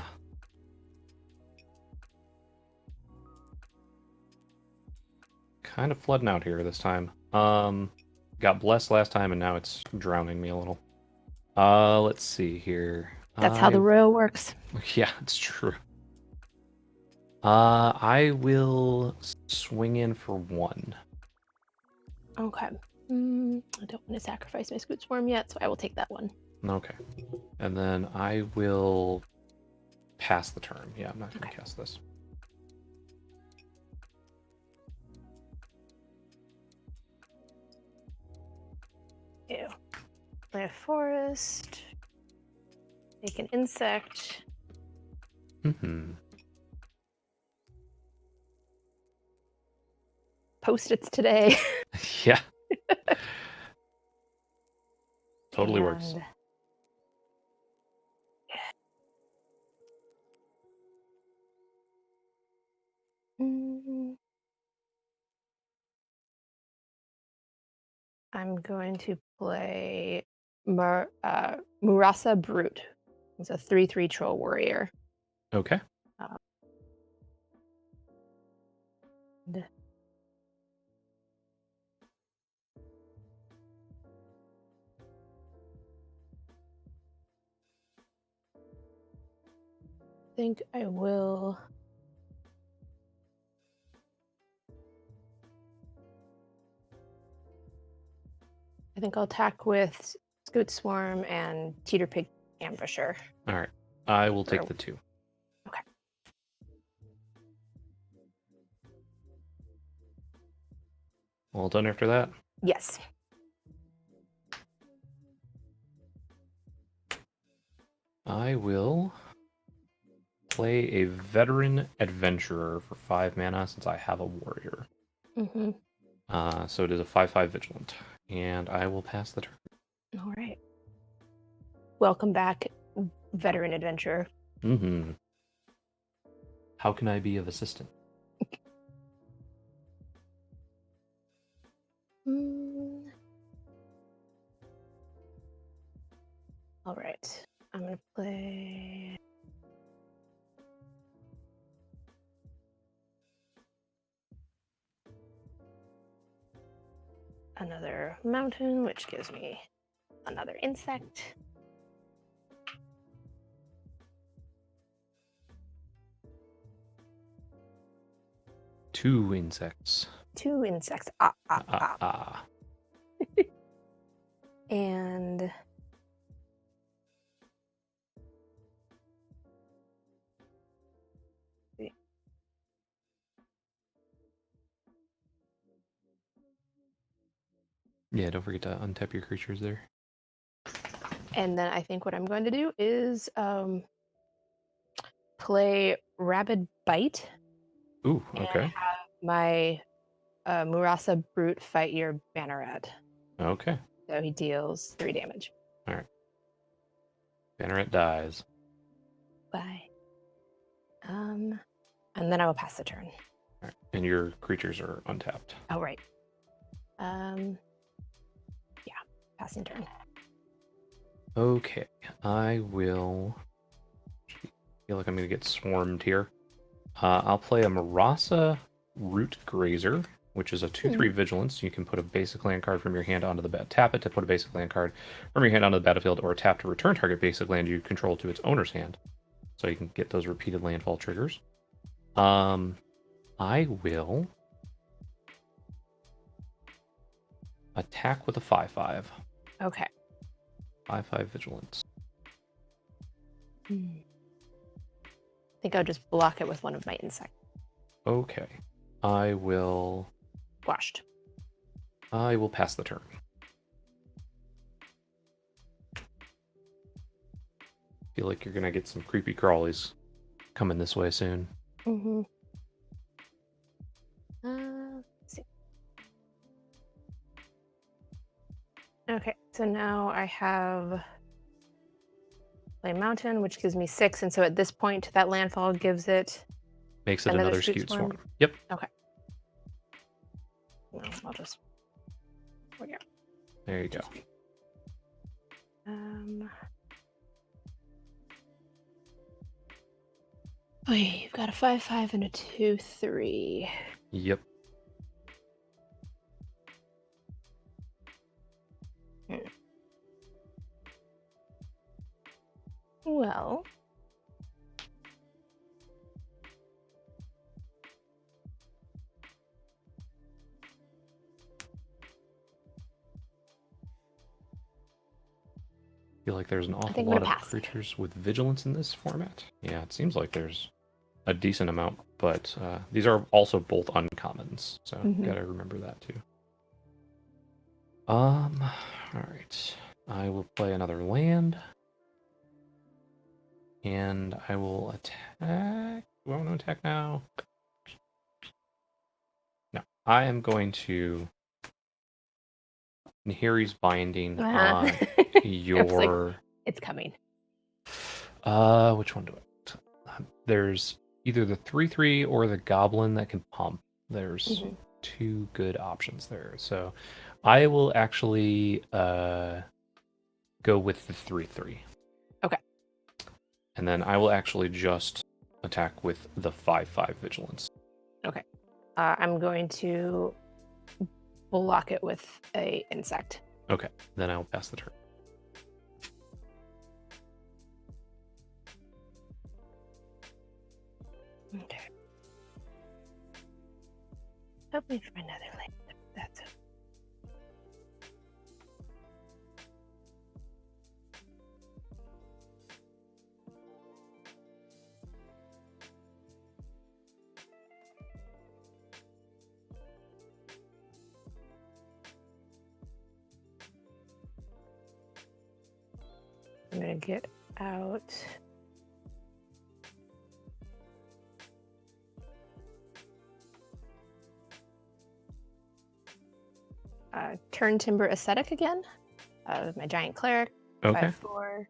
kind of flooding out here this time. Got blessed last time, and now it's drowning me a little. Let's see here. That's how the royal works. Yeah, it's true. I will swing in for 1. Okay. I don't want to sacrifice my Scoot Swarm yet, so I will take that 1. Okay. And then I will pass the turn. Yeah, I'm not going to cast this. Ew. Play a forest. Make an insect. Post-its today. Yeah. Totally works. I'm going to play Murasa Brute. It's a 3/3 Troll Warrior. Okay. I think I will. I think I'll attack with Scoot Swarm and Teeter Pig Ambusher. All right. I will take the 2. Okay. All done after that? Yes. I will play a Veteran Adventurer for 5 mana since I have a warrior. So it is a 5/5 Vigilant. And I will pass the turn. All right. Welcome back, veteran adventurer. Mm-hmm. How can I be of assistance? All right. I'm going to play... another mountain, which gives me another insect. Two insects. Two insects. And Yeah, don't forget to untap your creatures there. and then I think what I'm going to do is play Rabid Bite. Ooh, And okay. have my Murasa Brute fight your Banneret. Okay. So he deals 3 damage. All right. Banneret dies. Bye. And then I will pass the turn. All right. And your creatures are untapped. Oh, right. Yeah, passing turn. Okay. I feel like I'm going to get swarmed here. I'll play a Murasa Root Grazer, which is a 2/3 vigilance. You can put a basic land card from your hand onto the tap it to put a basic land card from your hand onto the battlefield, or tap to return target basic land you control to its owner's hand. So you can get those repeated landfall triggers. I will attack with a 5/5. Okay. 5/5 vigilance. I think I'll just block it with one of my insects. Okay. I will Squashed. pass the turn. Feel like you're gonna get some creepy crawlies coming this way soon. Mm-hmm. Let's see. Okay, so now I have Play Mountain, which gives me 6, and so at this point, that landfall gives it... Makes it another Scute Swarm. Yep. Okay. No, I'll just... yeah. There you go. Oh, yeah, you've got a 5/5 and a 2/3. Yep. Well... Feel like there's an awful lot of creatures with vigilance in this format. Yeah, it seems like there's a decent amount, but these are also both uncommons, so gotta remember that too. All right. I will play another land, and I will attack. Do I want to attack now? No, I am going to Nahiri's Binding on your... like, it's coming. Which one do I... There's either the 3/3 or the Goblin that can pump. There's 2 good options there. So I will actually go with the 3/3. Okay. And then I will actually just attack with the 5/5 vigilance. Okay. I'm going to block it with a insect. Okay. Then I'll pass the turn. Okay. Hoping for another land. That's it. I'm gonna get out. Turn Timber Ascetic again. My Giant Cleric. Okay. 5/4.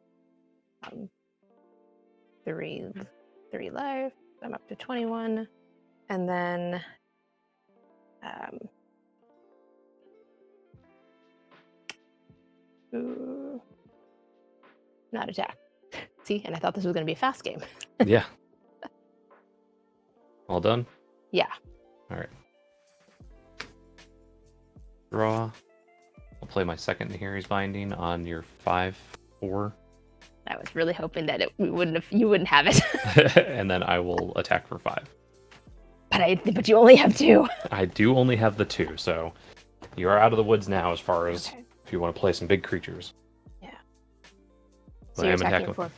3 life. I'm up to 21. And then ooh, not attack. See, and I thought this was going to be a fast game. Yeah. All done? Yeah. All right. Draw. I'll play my second Nahiri's Binding on your 5/4. I was really hoping that you wouldn't have it. And then I will attack for 5. But you only have 2. I do only have the 2, so you are out of the woods now as far as if you want to play some big creatures. Yeah. So I am attacking with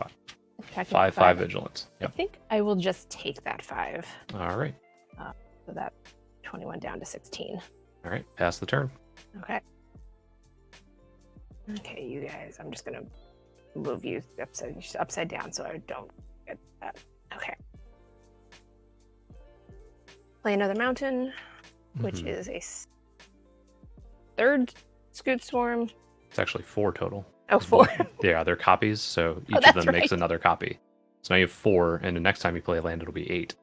5. 5 vigilance. I Yep. think I will just take that 5. All right. So that 21 down to 16. All right. Pass the turn. Okay. Okay, you guys. I'm just gonna move you upside down so I don't get that. Okay. Play another mountain, which is a 3rd Scoot Swarm. It's actually 4 total. Oh, 4. Yeah, they're copies, so each of them right. makes another copy. So now you have 4, and the next time you play a land, it'll be 8.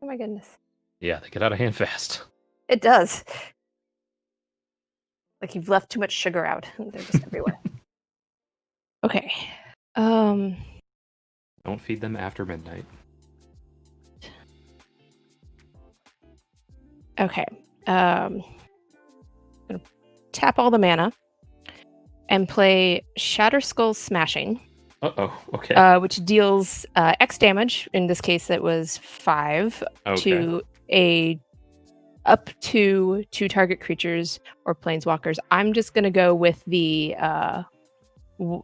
Oh my goodness. Yeah, they get out of hand fast. It does. Like you've left too much sugar out. They're just everywhere. Okay. Don't feed them after midnight. Okay. Gonna tap all the mana and play Shatter Skull Smashing. Okay. Which deals X damage. In this case, it was 5 to up to 2 target creatures or planeswalkers. I'm just gonna go with the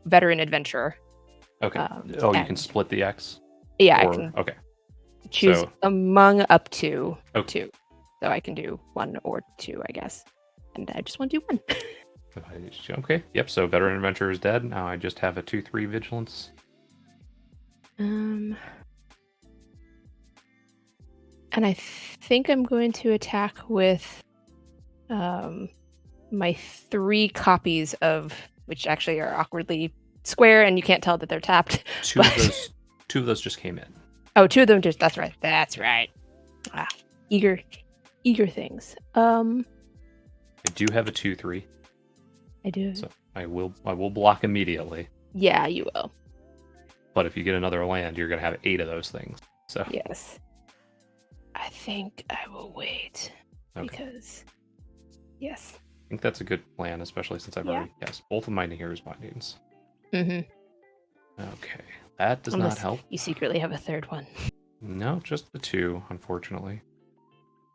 Veteran Adventurer. Okay. You can split the X? Yeah, I can okay. choose among up to Okay. 2. So I can do 1 or 2, I guess. And I just want to do 1. Okay. Yep. So Veteran Adventurer is dead. Now I just have a 2/3 vigilance. And I think I'm going to attack with my 3 copies of which actually are awkwardly square, and you can't tell that they're tapped. Two of those just came in. Oh, 2 of them just. That's right. Ah, eager things. I do have a 2/3. I do. So I will block immediately. Yeah, you will. But if you get another land, you're gonna have 8 of those things. So yes, I think I will wait because yes, I think that's a good plan, especially since I've already cast both of my Nahiri's Bindings. Mm-hmm. Okay, that does not help. You secretly have a 3rd one. No, just the 2, unfortunately.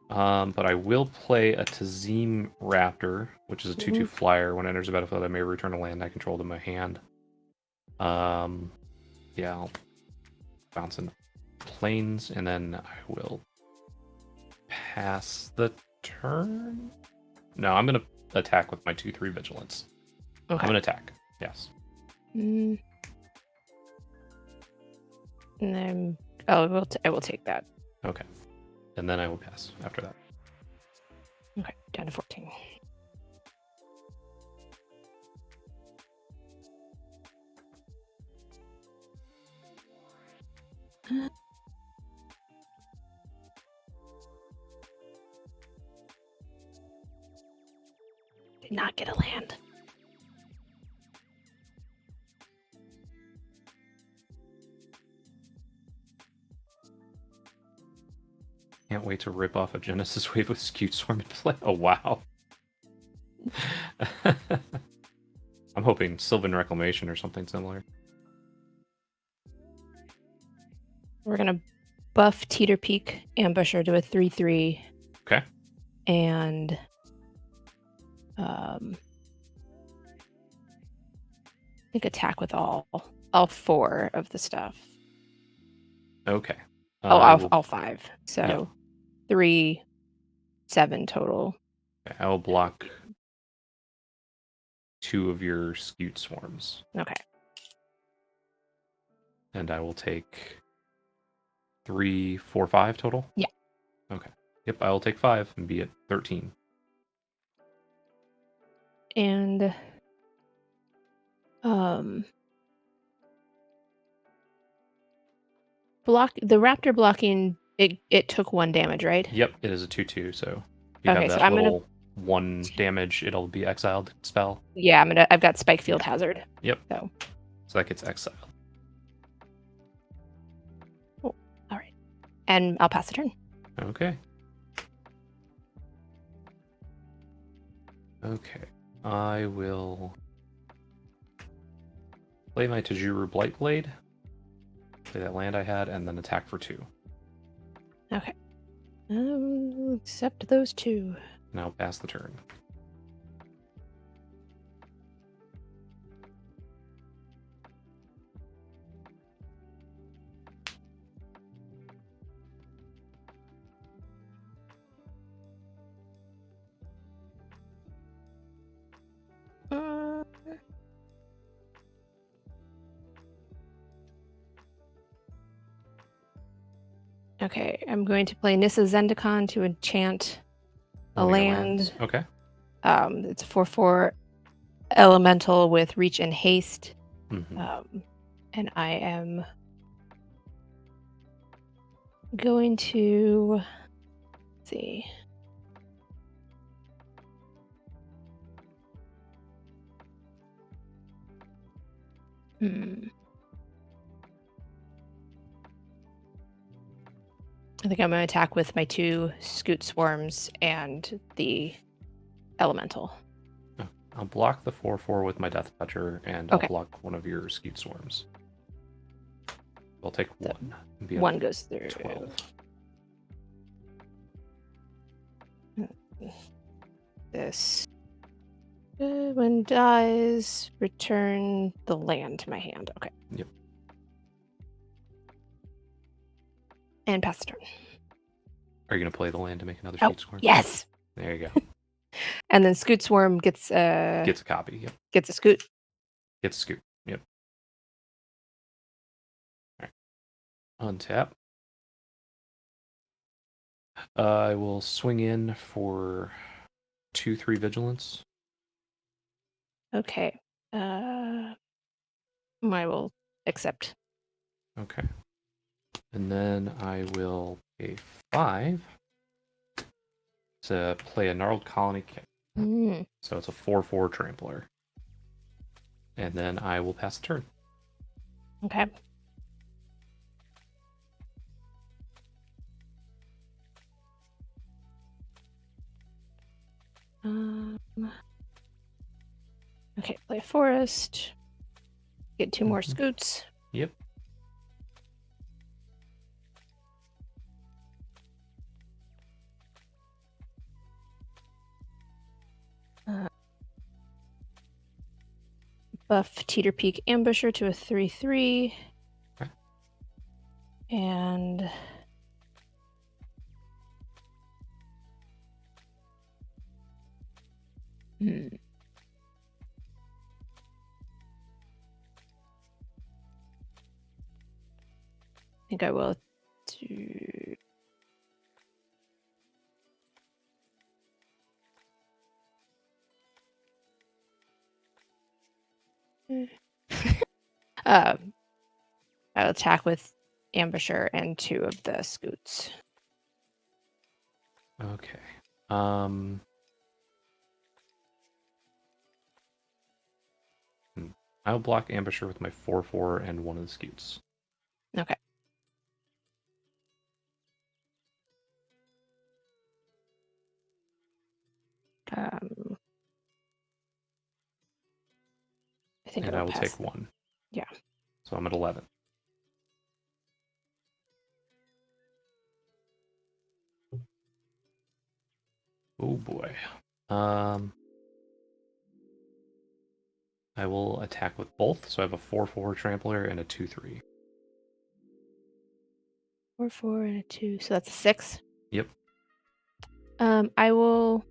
But I will play a Tazim Raptor, which is a 2/2 flyer. When it enters the battlefield, I may return a land I control to my hand. Yeah, I'll bounce in planes, and then I will pass the turn. No, I'm gonna attack with my 2/3 vigilance. Okay. I'm gonna attack. Yes. And then I will take that. Okay. And then I will pass after that. Okay, down to 14. Did not get a land. Can't wait to rip off a Genesis Wave with Skewed Swarm and play. Oh, wow. I'm hoping Sylvan Reclamation or something similar. We're going to buff Teeter Peak Ambusher to a 3/3. Okay. And I think attack with all 4 of the stuff. Okay. All 5. So 3, 7 total. Okay, I will block 2 of your Skewed Swarms. Okay. And I will take 3, 4, 5 total? Yeah. Okay. Yep, I will take 5 and be at 13. And the raptor blocking it took 1 damage, right? Yep, it is a 2/2. So if you have Okay, so that I'm gonna little 1 damage, it'll be exiled spell. yeah, I've got Spike Field Hazard. Yep. So So that gets exiled. all right, and I'll pass the turn. Okay. Okay. I will play my Tajuru Blightblade, play that land I had, and then attack for 2. Okay. Accept those 2. Now pass the turn. Uh, Okay, I'm going to play Nissa Zendikar to enchant a One of your land. lands. Okay. It's a 4/4 elemental with reach and haste. Mhm. And I am going to let's see. I think I'm going to attack with my 2 Scoot Swarms and the elemental. I'll block the 4/4 with my Death Toucher, and Okay. I'll block one of your Skeet Swarms. I'll take 1. and be up 1 goes through. 12. This. When dies, return the land to my hand. Okay. Yep. And pass the turn. Are you going to play the land to make another Oh, Skeet Swarm? yes. There you go. And then Scoot Swarm gets Gets a copy. Yep. gets a scoot. Gets a scoop. Yep. All right. Untap. I will swing in for 2/3 vigilance. Okay. I will accept. Okay. And then I will pay 5 to play a Gnarled Colony Kick. So it's a 4/4 trampler. And then I will pass the turn. Okay. Okay, play a forest. Get 2 more scoots. Yep. Buff Teeter Peak Ambusher to a 3/3. Okay. And I think I will do. I'll attack with Ambusher and 2 of the scoots. Okay. I'll block Ambusher with my 4/4 and 1 of the scoots. Okay. I think And I will pass. take 1. Yeah. So I'm at 11. Oh boy. I will attack with both. So I have a 4/4 trampler and a 2/3. 4/4 and a 2, so that's a 6. Yep. I will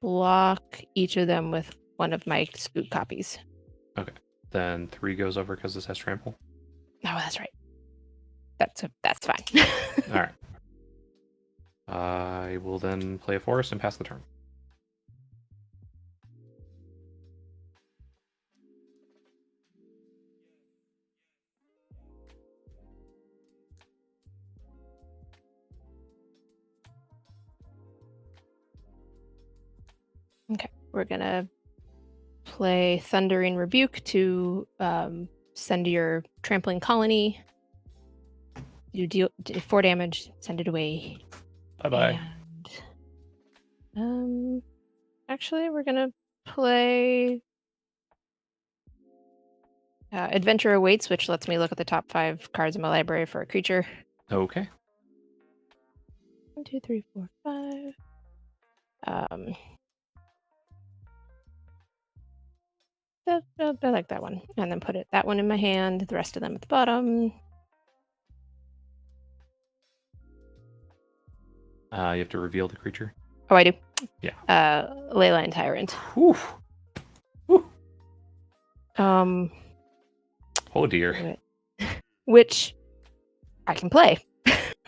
block each of them with 1 of my scoot copies. Okay. Then 3 goes over because this has trample. Oh, that's right. That's fine. All right. I will then play a forest and pass the turn. we're gonna play Thundering Rebuke to send your trampling colony. You deal 4 damage, send it away. Bye-bye. And actually, we're gonna play Adventure Awaits, which lets me look at the top 5 cards in my library for a creature. Okay. 1, 2, 3, 4, 5. I like that one, and then put that one in my hand. The rest of them at the bottom. You have to reveal the creature. Oh, I do. Yeah. Leyline Tyrant. Whew. Whew. Um. Oh dear. Which I can play,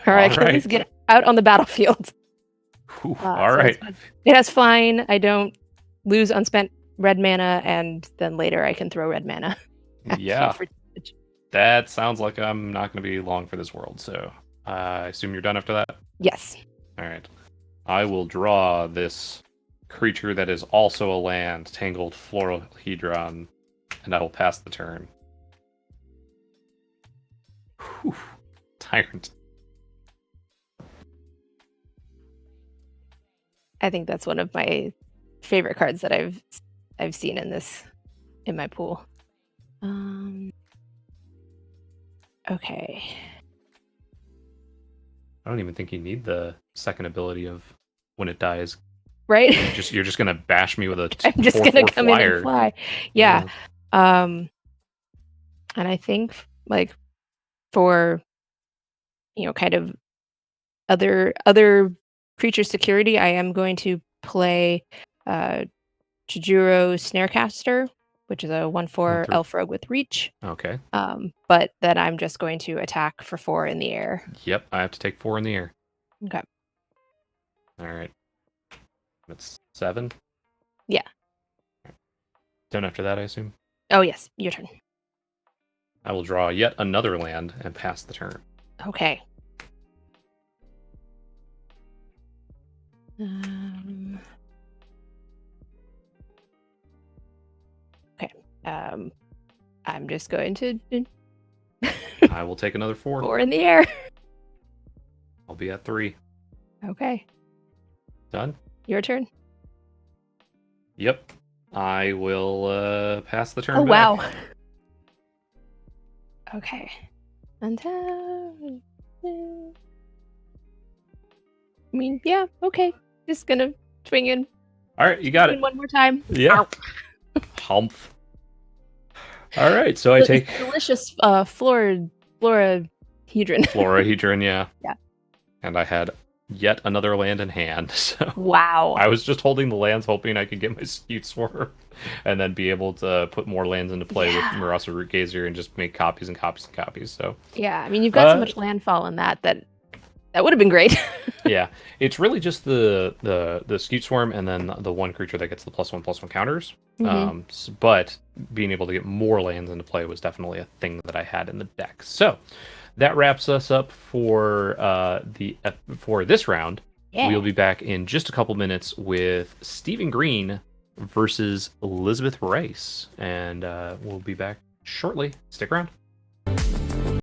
or I can at least get out on the battlefield. Whew. All right. It has flying. I don't lose unspent red mana, and then later I can throw red mana. Yeah. That sounds like I'm not going to be long for this world. So I assume you're done after that. Yes. All right. I will draw this creature that is also a land, Tangled Floralhedron, and I will pass the turn. Whew. Tyrant. I think that's one of my favorite cards that I've seen in my pool. Okay. I don't even think you need the second ability of when it dies. Right? You're just gonna bash me with a I'm just gonna come in and fly. Yeah. And I think like for kind of other creature security, I am going to play Chijuro Snarecaster, which is a 1/4 elf rogue with reach. Okay. But then I'm just going to attack for 4 in the air. Yep, I have to take 4 in the air. Okay. All right. That's 7. Yeah. Done after that, I assume. Oh yes, your turn. I will draw yet another land and pass the turn. Okay. Okay. I'm just going to I will take another 4. 4 in the air. I'll be at 3. Okay. Done? Your turn. Yep. I will pass the turn. Oh, back. wow. Okay. Until... I mean, yeah, okay. Just gonna swing in. All right, you got it. One more time. Yeah. Humph. All right, so I take delicious florahedron. Florahedron, yeah. Yeah. And I had yet another land in hand. So wow. I was just holding the lands, hoping I could get my Skewed Swarm, and then be able to put more lands into play with Marasa Rootgazer and just make copies and copies and copies. So yeah, I mean you've got so much landfall in that would have been great. Yeah, it's really just the Skewed Swarm and then the one creature that gets the +1/+1 counters. Mm-hmm. But being able to get more lands into play was definitely a thing that I had in the deck. So that wraps us up for this round. Yeah. We'll be back in just a couple minutes with Stephen Green versus Elizabeth Rice, and we'll be back shortly. Stick around.